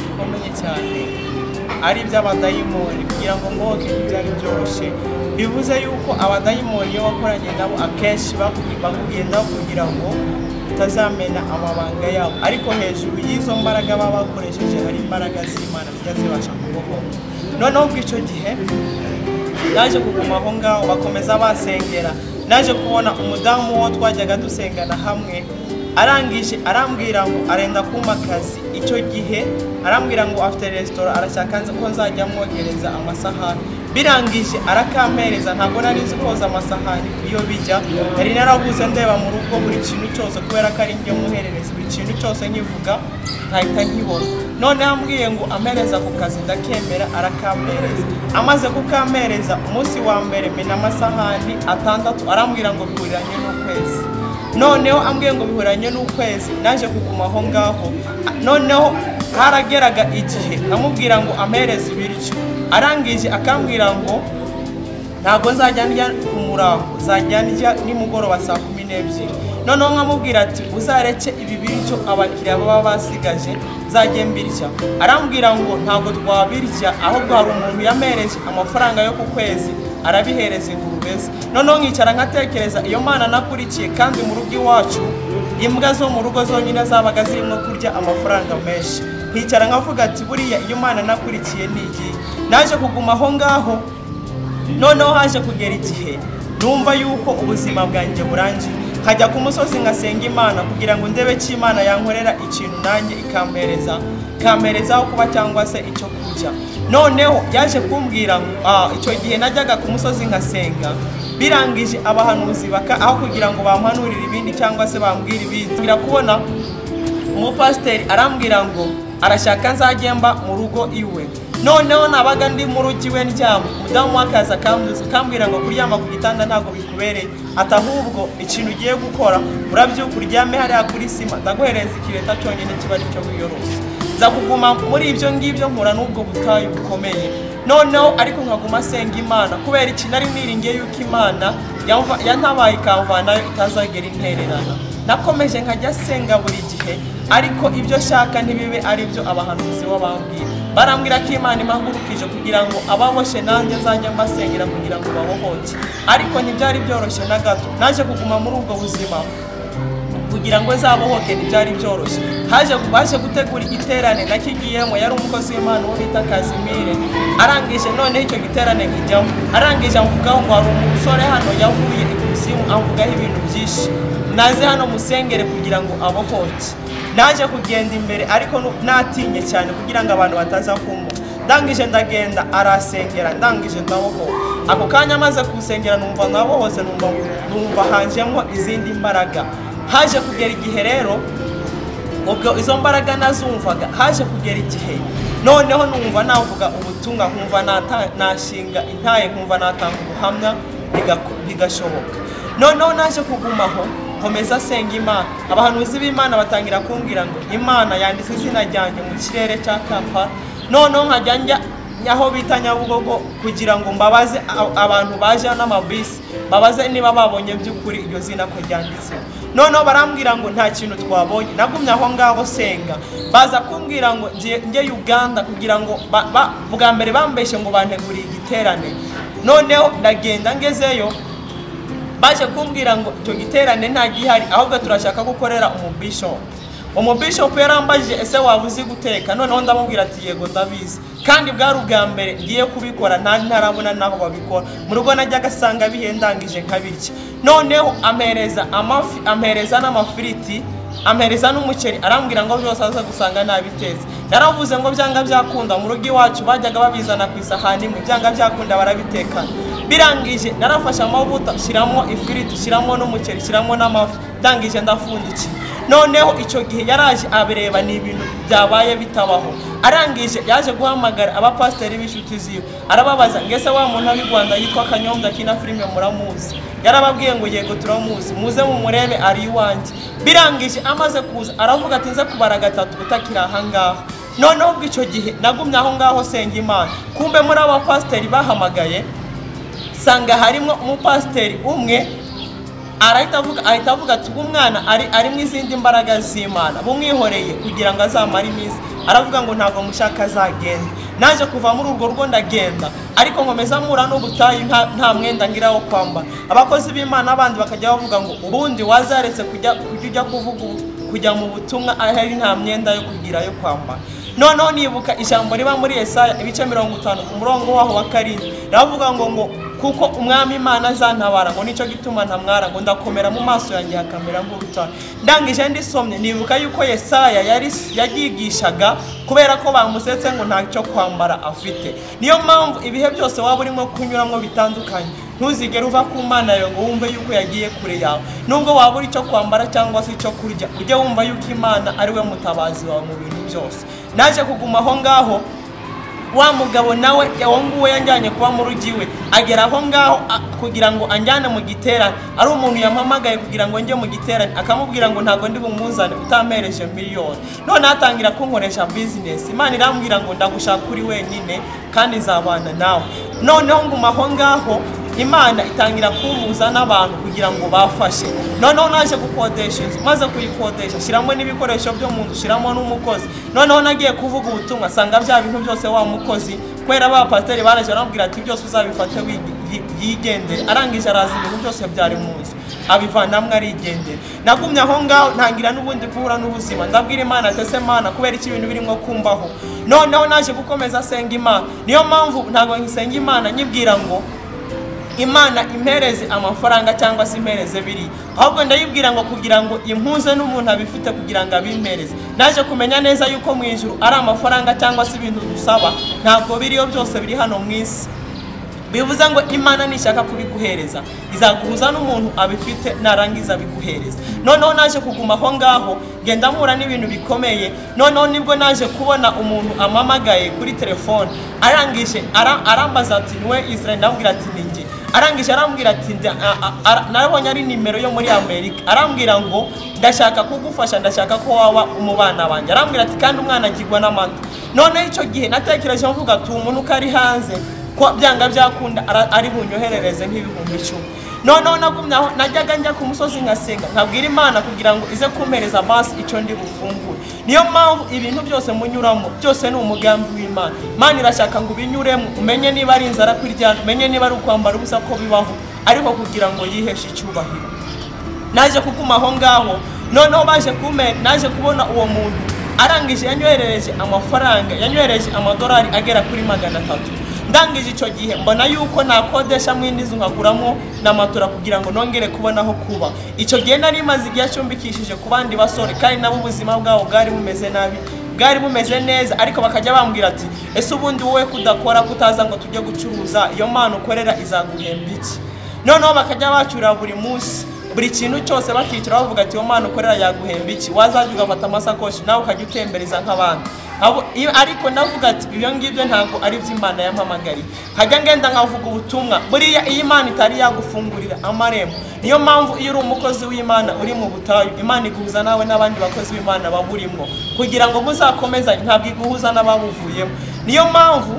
bikomeye cyane ari iby'abadayimoni kugira ngo ngoke byari byoroshye bivuze yuko abadayimoni iyo wakoranye nabo akenshi bakugendaho kugira ngo utazamena amabanga yabo ariko hejuru y'izo mbaraga baba bakoresheje hari imbaraga z'Imana zijya zibasha kubohora noneho bw'icyo gihe naje kuguma aho ngaho bakomeza basengera naje kubona umudamu wo twajyaga dusengana hamwe arangije arambwira ngo arenda kuma akazi icyo gihe arambwira ngo afite restaurant arashaka ko nzajya mwogereza amasahani birangije arakampereza ntabwo nari nzi koza amasahani iyo bijya nari naraguze ndeba mu rugo buri kintu cyose kubera ko ari njye muherereza buri kintu cyose nkivuga nkahita nkibona none ambwiye ngo ampereza ku kazi ndakemera arakampereza amaze kukampereza umunsi wa mbere mena amasahani 6 arambwira ngo bihuriranye n'ukwezi noneho ambwiye ngo bihuranye n'ukwezi naje kuguma aho ngaho noneho harageraga igihe nkamubwira ngo ampereze ibiryo arangije akambwira ngo ntago nzajya ndya ku murango nzajya ndya nimugoroba saa 12 noneho nkamubwira ati uzareke ibi biryo abakiriya baba basigaje nzajye mbirya arambwira ngo ntago twabirya ahubwo hari umuntu yampereje amafaranga yo ku kwezi arabihereza ingurubeze noneho nkicara nkatekereza iyo Mana nakurikiye kandi mu rugo iwacu imbwa zo mu rugo zonyine zabaga zirimo kurya amafaranga menshi nkicara nkavuga ati buriya iyo Mana nakurikiye nigi naje kuguma aho ngaho noneho haje kugera igihe numva yuko ubuzima bwanjye burangiye nkajya ku musozi ngasenga Imana kugira ngo ndebe ki Imana yankorera ikintu nanjye ikampereza aho kuba cyangwa se icyo kurya noneho yaje kumbwira icyo gihe najyaga ku musozi ngasenga birangije abahanuzi aho kugira ngo bampanurire ibindi cyangwa se bambwire ibindi ngira kubona umupasiteri arambwira ngo arashaka nzajyemba mu rugo iwe noneho nabaga ndi mu rugo iwe ndyama umudamu w'akazi akambwira ngo kuryama ku gitanda ntabwo bikubereye atahubwo ikintu ugiye gukora urabyuka uryame hariya kuri sima ndaguhereza ikireta cyonyine kiba ari cyo wiyorosa nza kuguma muri ibyo ngibyo nkura n'ubwo butayu bukomeye noneho ariko nkaguma asenga Imana kubera iki nari niringiye yuko Imana yantabaye ikamvanayo itazagera intererana nakomeje nkajya asenga buri gihe ariko ibyo shaka ntibibe ari byo abahanuzi bo bambwira barambwira ko Imana impagurukije kugira ngo ababoshe nanjye nzajya mbasengera kugira ngo babohoke ariko ntibyari byoroshye na gato naje kuguma muri ubwo buzima kugira ngo zabohoke ntibyari byoroshye baje gutegura igiterane nakigiyemo yari umukozi w'Imana wo bita Kazimire arangije none icyo giterane kijyamo arangije amvugaho ngo hari umusore hano yavuye ikuzimu amvugaho ibintu byinshi naze hano musengere kugira ngo abohoke naje kugenda imbere ariko natinye cyane kugira ngo abantu bataza kumva ndangije ndagenda arasengera ndangije ndabohoka ako kanya maze kusengera numva nabohoze numva hanjemo izindi mbaraga haje kugera igihe rero ubwo izo mbaraga nazumvaga haje kugera igihe noneho numva navuga ubutumwa nkumva nashinga intaye nkumva natanga ubuhamya bigashoboka noneho naje kugumaho nkomeza senga Imana abahanuzi b'Imana batangira kumbwira ngo Imana yanditse izina ryanjye mu kirere cya Kampala noneho nkajya njya aho bita Nyabugogo kugira ngo mbabaze abantu baje n'amabisi babaze niba babonye by'ukuri iryo zina ko ryanditse noneho barambwira ngo nta kintu twabonye nagumye aho ngaho senga baza kumbwira ngo njye Uganda kugira ngo bwa mbere bambeshe ngo banteguriye igiterane noneho ndagenda ngezeyo baje kumbwira ngo icyo giterane nta gihari ahubwo turashaka gukorera umubishop yarambajije ese waba uzi guteka noneho ndamubwira ati yego ndabizi kandi bwari ubwa mbere ngiye kubikora ntarabona naho babikora mu rugo najyaga asanga bihendangije nkabirya noneho ampereza amafi ampereza n'amafiriti ampereza n'umuceri arambwira ngo byose aza gusanga nabiteze yaravuze ngo byanga byakunda mu rugo iwacu bajyaga babizana ku isahani imwe byanga byakunda barabitekana birangije narafashe amavuta shiramo ifiriti shiramo n'umuceri shiramo n'amafi ndangije ndafundikiye noneho icyo gihe yaraje abireba ni ibintu byabaye bitabaho arangije yaje guhamagara abapasiteri b'inshuti ziwe arababaza ngese wa muntu ari Rwanda yitwa Kanyombya kina filime muramuzi yarababwiye ngo yego turamuzi muze mu murebe ari iwanjye birangije amaze kuza aravuga ati nze kubara gatatu utakira ahangaha noneho ubwo icyo gihe nagumye aho ngaho senga Imana kumbe muri abapasiteri bahamagaye sanga harimo umupasiteri umwe ahita avuga ati umwana ari mu izindi mbaraga z'Imana bumwihoreye kugira ngo azamare iminsi aravuga ngo ntago mushaka azagenda. Naje kuva muri urwo rugo ndagenda, ariko nkomeza mura n'ubutayu nta mwenda ngira wo kwambara. Abakozi b'Imana abandi bakajya bavuga ngo ubundi wazaretse kujya kuvuga kujya mu butumwa ahari nta myenda yo kugira yo kwambara. Noneho nibuka ijambo riba muri Yesaya ibice 50 ku murongo waho wa 7 ravuga ngo kuko umwami Imana azantabara ngo nico gituma ntamwara ngo ndakomera mu maso yanjye hakamera nk'urutare. Ndangije ndisomye nibuka yuko Yesaya yagigishaga kubera ko bamusetse ngo nta cyo kwambara afite. Niyo mpamvu ibihe byose waba urimo kunyuramo bitandukanye ntuzigere uva ku Mana yawe ngo wumve yuko yagiye kure yawe. Nubwo waba uri cyo kwambara cyangwa se cyo kurya, ujye wumva yuko Imana ari we mutabazi wawe mu bintu byose. Naje kuguma aho ngaho, wa mugabo nawe nguwo yanjyanye kuba mu rugiwe agera aho ngaho kugira ngo anjyane mu giterane. Ari umuntu yampamagaye kugira ngo njye mu giterane, akamubwira ngo ntago ndi bumuzane utampereje miliyoni. None atangira kunkoresha business. Imana irambwira ngo ndagushaka uri wenyine kandi nzabana nawe. Noneho nguma aho ngaho, Imana itangira kumpuza n'abantu kugira ngo bafashe. Noneho naje gukodesha inzu, maze kuyikodesha shiramo n'ibikoresho byo mu nzu, shiramo n'umukozi. Noneho nagiye kuvuga ubutumwa sanga bya bintu byose wa mukozi kwera ba pasiteri baraje arambwira ati byose uzabifate yigendere. Arangije araza ibintu byose byari mu nzu abivanamwe arigendere. Nagumye aho ngaho ntangira n'ubundi guhura n'ubuzima. Ndabwira Imana atese Mana kubera iki ibintu birimo kumbaho. Noneho naje gukomeza senga Imana. Niyo mpamvu ntago ngisenga Imana nyibwira ngo Imana impereze amafaranga cyangwa se impereze biri, ahubwo ndayibwira ngo kugira ngo impuze n'umuntu abifite kugira ngo abimpereze. Naje kumenya neza yuko mu ijuru ari amafaranga cyangwa se ibintu dusaba ntabwo biriyo byose biri hano mu isi. Bivuze ngo Imana nishaka kubiguhereza izaguhuza n'umuntu abifite narangiza biguhereza. Noneho naje kuguma aho ngaho genda mpura n'ibintu bikomeye. Noneho nibwo naje kubona umuntu amamagaye kuri telefone, arangije arambaza ati niwe Israel. Ndambwira ati ninjye. Arangije arambwira ati narabonye ari nimero yo muri Amerika. Arambwira ngo ndashaka kugufasha, ndashaka ko waba umubana wanjye. Arambwira ati kandi umwana agirwa n'amata. None icyo gihe natekereje mvuga ati umuntu ukari hanze ko byanga byakunda ari bunyoherereze nk'ibihumbi 10. Noneho nagumye aho najyaga njya ku musozi ngasenga nkabwira Imana kugira ngo ize kumpereza basi icyo ndi bufungure. Niyo mpamvu ibintu byose munyuramo byose ni umugambi w'Imana. Imana irashaka ngo binyuremo umenye niba ari inzara kwiryana, umenye niba ari ukwambara ubusa ko bibaho, ariko kugira ngo yiheshe icyubahiro. Naje kuguma aho ngaho. Noneho naje kubona uwo muntu arangije yanyoherereje amafaranga, yanyoherereje amadolari agera kuri 300. Ndangije icyo gihe mbona yuko nakodesha mwindi nzu nkaguramo n'amatora kugira ngo nongere kubonaho kuba. Icyo gihe nari maze igihe cyumbikishije ku bandi basore kandi nabo ubuzima bwabo bwari bumeze nabi, bwari bumeze neza, ariko bakajya bambwira ati ese ubundi wowe kudakora kutaza ngo tujye gucuruza, iyo Mana ukorera izaguhemba iki? Noneho bakajya bacura buri munsi buri kintu cyose bakicira bavuga ati iyo Mana ukorera yaguhemba iki? Wazaje ugafata amasakoshi nawe ukajya utembereza nk'abandi. Ariko navuga ati ibyo ngibyo ntabwo ari by'Imana yampamagariye. Hajya ngenda nkavuga ubutumwa. Buriya iyi Imana itari yagufungurira amarembo. Niyo mpamvu iyo uri umukozi w'Imana uri mu butayu, Imana iguhuza nawe n'abandi bakozi b'Imana baburimo kugira ngo muzakomezanye, ntabwo iguhuza n'ababuvuyemo. Niyo mpamvu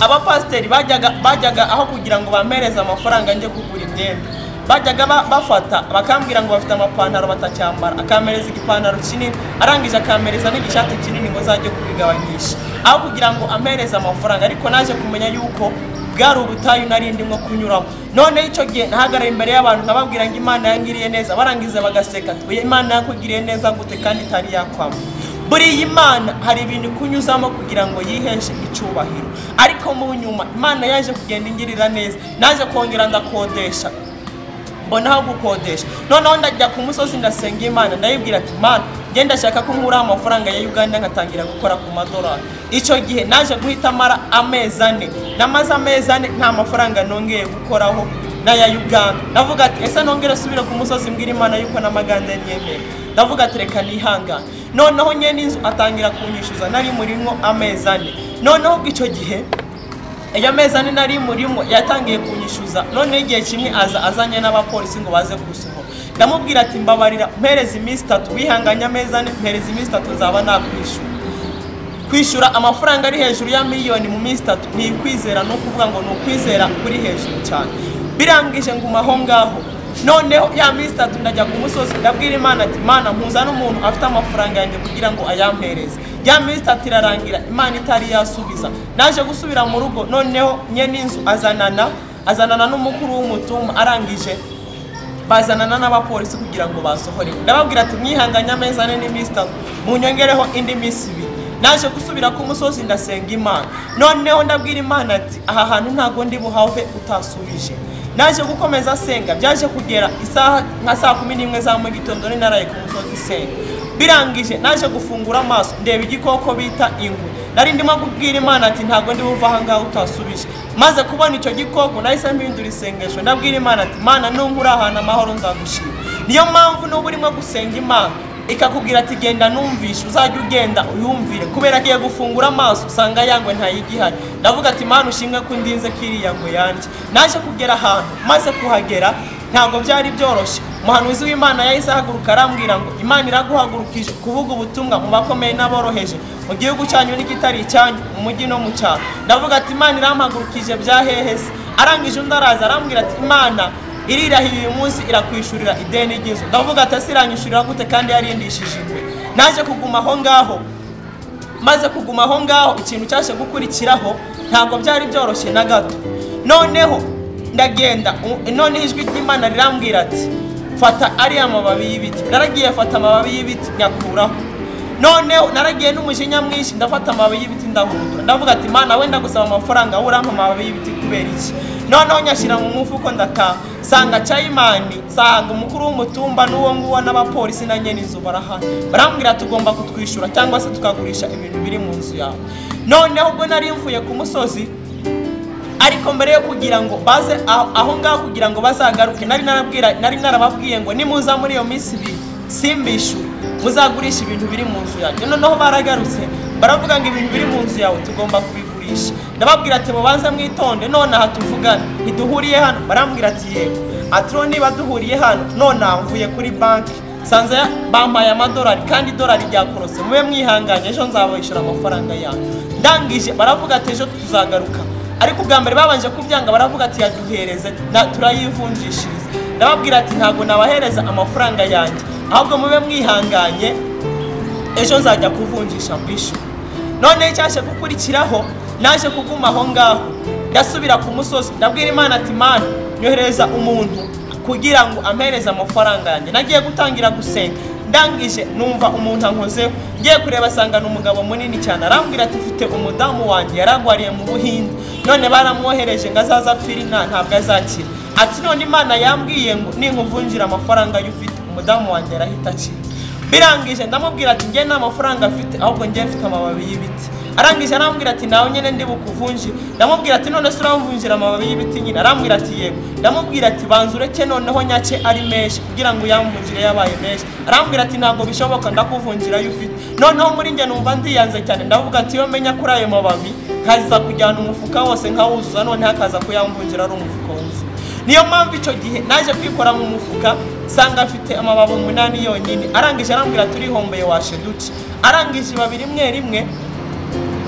abapasiteri bajyaga aho kugira ngo bampereze amafaranga njye kugura imyenda, bajyaga bafata bakambwira ngo bafite amapantaro batacyambara, akampereza igipantaro kinini, arangije akampereza n'igishati kinini ngo zajye kubigabanyisha aho kugira ngo ampereze amafaranga. Ariko naje kumenya yuko bwari ubutayu nari ndimo kunyuramo. None icyo gihe nahagara imbere y'abantu nkababwira ngo Imana yangiriye neza, barangiza bagaseka ati Imana yakugiriye neza gute kandi itari yakwama. Buri Imana hari ibintu kunyuzamo kugira ngo yiheshe icyubahiro, ariko mu nyuma Imana yaje kugenda ingirira neza. Naje kongera ndakodesha, mbona aho gukodesha. Noneho ndajya ku musozi ndasenga Imana, ndayibwira ati Mana genda ndashaka ko nkura amafaranga ya Uganda ngatangira gukora ku madolari. Icyo gihe naje guhita mara amezi 4. Namaze amezi 4 nta mafaranga nongeye gukoraho na ya Uganda. Ndavuga ati ese nongere subira ku musozi mbwira Imana yuko namaganda nyemeye. Ndavuga ati reka nihanga. Noneho nyene inzu atangira kunyishyuza nari murimo amezi 4. Noneho icyo gihe iyo meza ni nari murimo yatangiye kunyishyuza. None igihe kimwe azanye n'abapolisi ngo baze gusohora. Ndamubwira ati mbabarira mpereza iminsi 3 wihanganya ameza ni mpereza iminsi 3 nzaba nakwishyura amafaranga ari hejuru ya miliyoni mu minsi 3. Ni kwizera no kuvuga ngo ni ukwizera kuri hejuru cyane. Birangije nguma aho ngaho. Noneho ya minsi 3 ndajya ku musozi ndabwira Imana ati Mana mpuza n'umuntu afite amafaranga yanjye kugira ngo ayampereze. ya minsi 3 irarangira Imana itari yasubiza. Naje gusubira mu rugo, noneho nyene inzu azanana n'umukuru w'umutumba, arangije bazanana n'abapolisi kugira ngo basohore. Ndababwira ati mwihanganya ameza n'iminsi 3 munyongereho indi minsi 2. Naje gusubira ku musozi ndasenga Imana. Noneho ndabwira Imana ati aha hantu ntago ndi buhave utasubije. Naje gukomeza senga, byaje kugera isaha nka saa 11 za mu gitondo naraye ku musozi senga. Birangije naje gufungura amaso ndeba igikoko bita ingwe. Nari ndimo kubwira Imana ati ntago ndi buva aha ngaho utasubije. Maze kubona icyo gikoko nahise mpindura isengesho ndabwira Imana ati Mana nunkura ahantu amahoro nzagushima. Niyo mpamvu n'ubu urimo gusenga Imana ikakubwira ati genda numvisha, uzajya ugenda uyumvire, kubera kiye gufungura amaso usanga yangwe ntayigihari. Ndavuga ati Mana ushimwe ko ndinze kiriya ngo yanje. Naje kugera ahantu, maze kuhagera ntago byari byoroshye. Umuhanuzi w'Imana yahise ahaguruka arambwira ngo Imana iraguhagurukije kuvuga ubutumwa mu bakomeye n'aboroheje mu gihugu cyanyu n'ikitari cyanyu, mu mujyi no mu cyaro. Ndavuga ati Imana irampagurukije bya hehese. Arangije undaraza arambwira ati Imana irirahiye uyu munsi irakwishurira ideni ry'inzu. Ndavuga ati asiranyishurira gute kandi yarindishije ingwe. Naje kuguma aho ngaho, maze kuguma aho ngaho ikintu cyashe gukurikiraho ntabwo byari byoroshye na gato. Noneho ndagenda, none ijwi ry'Imana rirambwira ati fata ari amababi y'ibiti. Naragiye fata amababi y'ibiti nyakuraho. Noneho naragiye n'umujinya mwinshi ndafata amababi y'ibiti ndahurutura. Ndavuga ati Mana wenda gusaba amafaranga urampa amababi y'ibiti kubera iki? Noneho nyashira mu mufuko ndataha, sanga Chayimani, sanga umukuru w'umutumba n'uwo nguwo n'abapolisi na nyene inzu barahana. Barambwira tugomba kutwishura cyangwa se tukagurisha ibintu biri mu nzu yawe. Noneho ubwo nari mvuye ku musozi, ariko mbere yo kugira ngo baze aho ngaho kugira ngo bazagaruke, nari narababwiye ngo nimuza muri iyo minsi 2 simbishu muzagurisha ibintu biri mu nzu yawe. Noneho baragarutse baravuga ngo ibintu biri mu nzu yawe tugomba kubigurisha. Ndababwira ati mubanze mwitonde, none aha tuvugana ntiduhuriye hano. Barambwira ati yego. Atro niba duhuriye hano none mvuye kuri banki sanze bampaye amadolari kandi dolari ryakorose, mube mwihanganye ejo nzabishyura amafaranga yanyu. Ndangije baravuga ati ejo tuzagaruka, ariko ubwa mbere babanje kubyanga baravuga ati yaduhereze turayivunjishiriza. Ndababwira ati ntago nabahereza amafaranga yanjye, ahubwo mube mwihanganye ejo nzajya kuvunjisha mbishu. None cyashe gukurikiraho naje kuguma aho ngaho ndasubira ku musozi ndabwira Imana ati Mana nyohereza umuntu kugira ngo ampereze amafaranga yanjye. Nagiye gutangira gusenga, ndangije numva umuntu ankozeho, ngiye kureba sanga n'umugabo munini cyane. Arambwira ati ufite umudamu wanjye yaragwariye mu Buhinde, none baramwohereje ngo azaza apfirina ntabwo azakira. Ati none Imana yambwiye ngo ninkuvunjira amafaranga y'ufite umudamu wanjye yarahita akira. Birangije ndamubwira ati ngiye nta mafaranga afite, ahubwo ngiye mfite amababi y'ibiti. Arangije arambwira ati nawe nyene ndi bukuvunjira. Ndamubwira ati none se uramvunjira amababi y'ibiti nyine? Arambwira ati yego. Ndamubwira ati banzureke noneho nyace ari menshi kugira ngo yamvunjire yabaye menshi. Arambwira ati ntago bishoboka ndakuvunjira y'ufite. Noneho muri nge numva ndiyanze cyane, ndavuga ati yo menya kuri ayo mababi kaza kujyana umufuka wose nkawuzuza, none hakaza kuyamvunjira ari umufuka wuzuye. Niyo mpamvu icyo gihe naje kwikora mu mufuka sanga afite amababi 8 yonyine. Arangije arambwira turihombeye washe duce. Arangije babiri rimwe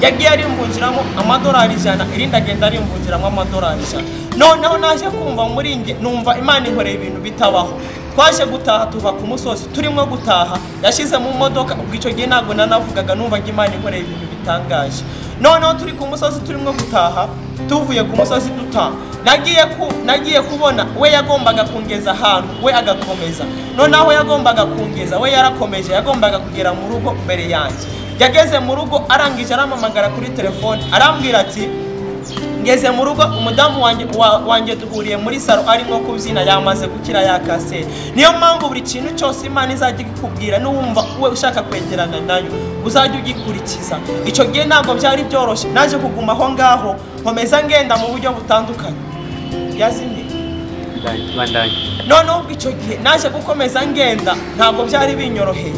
yagiye arimvunjiramo amadolari 100, irindi agenda arimvunjiramo amadolari 100. Noneho naje kumva muri nge numva Imana inkoreye ibintu bitabaho. Twaje gutaha tuva ku musozi, turimo gutaha yashize mu modoka. Ubwo icyo gihe ntago nanavugaga, numva ngo Imana inkoreye ibintu bitangaje. Noneho turi ku musozi turimo gutaha, tuvuye ku musozi dutaha nagiye kubona we yagombaga kungeza ahantu we agakomeza. Noneho yagombaga kungeza we yarakomeje, yagombaga kugera mu rugo mbere yanjye. Yageze mu rugo arangije aramamagara kuri telefone arambwira ati ngeze mu rugo umudamu wanjye duhuriye muri saro arimo kubyina yamaze gukira yakase. Niyo mpamvu buri kintu cyose Imana izajya ikubwira n'uwumva we ushaka kwegerana nayo uzajya ugikurikiza. Icyo gihe ntabwo byari byoroshye, naje kuguma aho ngaho nkomeza ngenda mu buryo butandukanye. Yazimye noneho icyo gihe naje gukomeza ngenda ntabwo byari binyoroheye.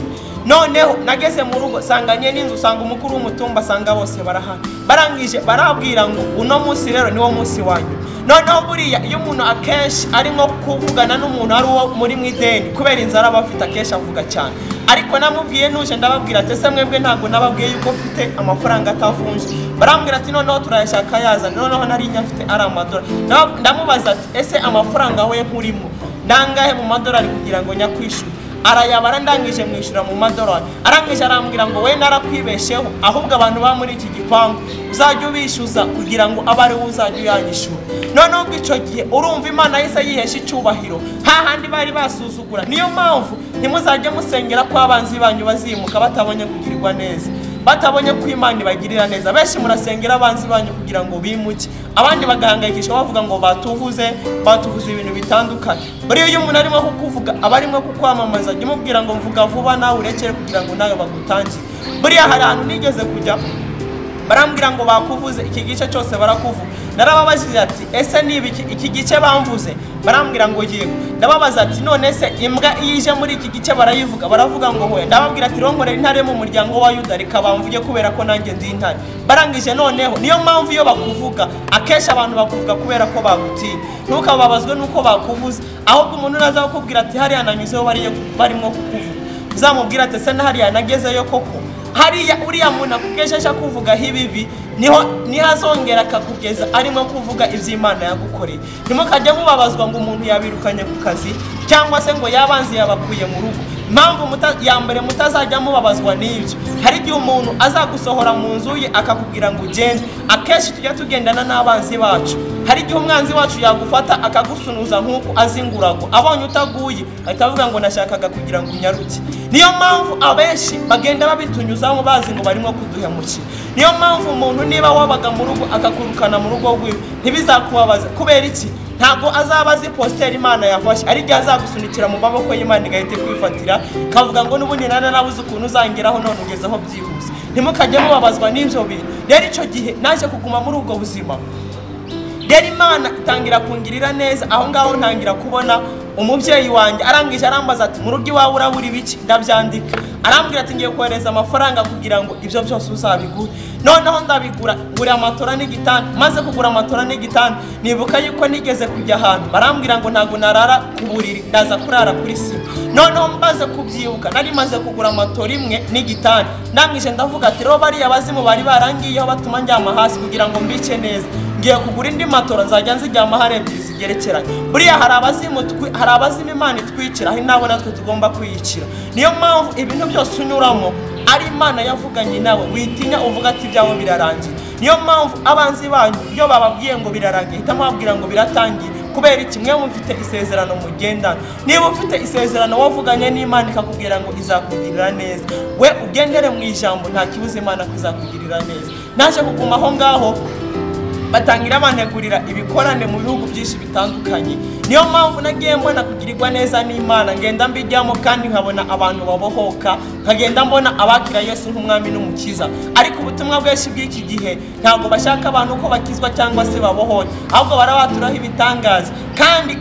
Noneho nageze mu rugo sanganye n'inzu, sanga umukuru w'umutumba, sanga bose barahana. Barangije barabwira ngo uno munsi rero niwo munsi wanyu. Noneho buriya iyo umuntu akenshi arimo kuvugana n'umuntu ari uwo muri mwideni kubera inzara bafite akenshi avuga cyane. Ariko namubwiye nuje ndababwira ati ese mwebwe ntago nababwiye yuko mfite amafaranga atavunje. Barambwira ati noneho turayashaka yaza. Noneho nari nyafite ari amadolari. Ndamubaza ati ese amafaranga we nkurimo ndangahe mu madolari kugira ngo nyakwishura? arayabara ndangije mwishura mu madolari arangije arambwira ngo we narakwibesheho ahubwo abantu ba muri iki gipangu uzajya ubishyuza kugira ngo abari uzajya uyanyishura noneho ico gihe urumva Imana yise yihesha icyubahiro hahandi bari basuzugura niyo mpamvu ntimuzajye musengera ko abanzi banyu bazimuka batabonye kugirirwa neza batabonye ko Imana ibagirira neza benshi murasengera abanzi banyu kugira ngo bimuke abandi bagahangayikisha bavuga ngo batuvuze ibintu bitandukanye buri uyu umuntu arimo kukuvuga abarimo kukwamamaza jye mubwira ngo mvuga vuba nawe urekere kugira ngo nawe bagutangire buriya hari ahantu nigeze kujya barambwira ngo bakuvuze iki gice cyose barakuvuga narababajije ati ese niba iki gice bamvuze barambwira ngo yego ndababaza ati none se imbwa iyije muri iki gice barayivuga baravuga ngo hoya ndababwira ati rongorera intare mu muryango wa Yuda reka bamvuge kubera ko nanjye ndi intare barangije noneho niyo mpamvu iyo bakuvuga akesha abantu bakuvuga kubera ko bagutiye ntukababazwe nuko bakuvuze ahubwo umuntu naza kukubwira ati hariya nanyuzeho barimo kukuvuga uzamubwira ati se hariya nagezeyo koko hariya uriya muntu akugesha kuvuga hibibi niho azongera akakugeza arimo kuvuga iby'Imana yagukoreye ntimukajya mubabazwa ngo umuntu yabirukanye ku kazi cyangwa se ngo yabanze yabakuye mu rugo impamvu ya mbere mutazajya mubabazwa n'ibyo hari igihe umuntu azagusohora mu nzu ye akakubwira ngo ugende akenshi tujya tugendana n'abanzi bacu hari igihe umwanzi wacu yagufata akagusunuza nk'uko azingurago abonye utaguye ahita avuga ngo nashakaga kugira ngo unyaruke niyo mpamvu abenshi bagenda babitunyuzamo bazi ngo barimo kuduhemukira niyo mpamvu umuntu niba wabaga mu rugo akakurukana mu rugo rwiwe ntibizakubabaza kubera iki ntago azaba azi posteri Imana yafashe ari gihe azagusunikira mu maboko y'Imana igahite kwifatira kavuga ngo n'ubundi nabuze ukuntu uzangeraho none ugezeho byihuse ntimukajye mubabazwa n'ibyo bintu rero icyo gihe naje kuguma muri ubwo buzima rero Imana itangira kungirira neza aho ngaho ntangira kubona umubyeyi wanjye arangije arambaza ati mu rugo iwawe urabura ibiki ndabyandika arambwira ati ngiye kohereza amafaranga kugira ngo ibyo byose uzabigure noneho ndabigura ngura amatora n'igitanda maze kugura amatora n'igitanda nibuka yuko nigeze kujya ahantu barambwira ngo ntago narara ku buriri ndaza kurara kuri sima noneho mbaze kubyibuka nari maze kugura amatora imwe n'igitanda ndangije ndavuga ati rero bariya bazimu bari barangiyeho batuma njyama hasi kugira ngo mbice neza ngiye kugura indi matora nzajya nzijyama hari ebyiri zigerekeranye buriya hari abazimu Imana itwikira hari nabo natwe tugomba kwiyicira niyo mpamvu ibintu byose unyuramo ari Imana yavuganye nawe witinya uvuga ati byawe birarangiye niyo mpamvu abanzi banyu iyo bababwiye ngo birarangiye hitamo babwira ngo biratangiye kubera iki mwe mufite isezerano mugendana niba ufite isezerano wavuganye n'Imana ikakubwira ngo izakugirira neza we ugendere mu ijambo nta kibuze Imana kuzakugirira neza naje kuguma aho ngaho batangira bantegurira ibikorane mu bihugu byinshi bitandukanye niyo mpamvu nagiye mbona kugirirwa neza n'Imana ngenda mbijyamo kandi nkabona abantu babohoka nkagenda mbona abakira Yesu nk'umwami n'umukiza ariko ubutumwa bwinshi bw'iki gihe ntabwo bashaka abantu ko bakizwa cyangwa se babohoye ahubwo barabaturaho ibitangaza kandi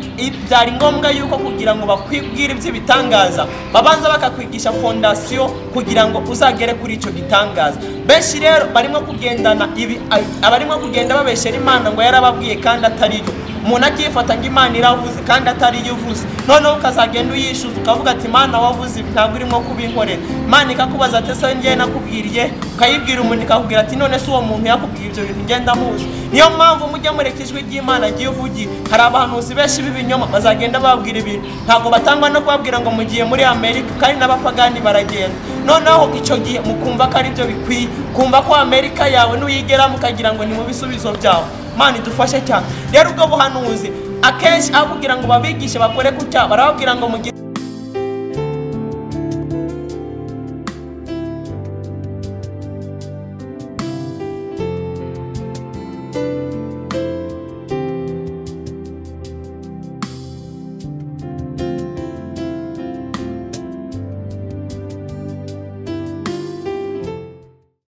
byari ngombwa yuko kugira ngo bakwibwire iby'ibitangaza babanza bakakwigisha fondasiyo kugira ngo uzagere kuri icyo gitangaza benshi rero barimo kugendana abarimo kugenda babeshera Imana ngo yarababwiye kandi atari yo umuntu akifata ngo Imana iravuze kandi atari yo uvuze noneho ukazagenda uyishuza ukavuga ati Imana wavuze ntabwo urimo kubinkorera Imana ikakubaza ati se ngiye nakubwiriye ukayibwira umuntu ikakubwira ati none se uwo muntu yakubwiye ibyo bintu ngenda muzi niyo mpamvu mujya mureka ijwi ry'Imana agiye uvugiye hari abahanuzi benshi b'ibinyoma bazagenda babwira ibintu ntabwo batangwa no kubabwira ngo mugiye muri Amerika kandi n'abapagani baragenda noneho icyo gihe mukumva ko ari byo bikwiye kumva ko Amerika yawe nuyigera mukagira ngo ni mu bisubizo byawe Imana idufashe cyane rero ubwo buhanuzi akenshi aho kugira ngo babigishe bakore ku cyaha barababwira ngo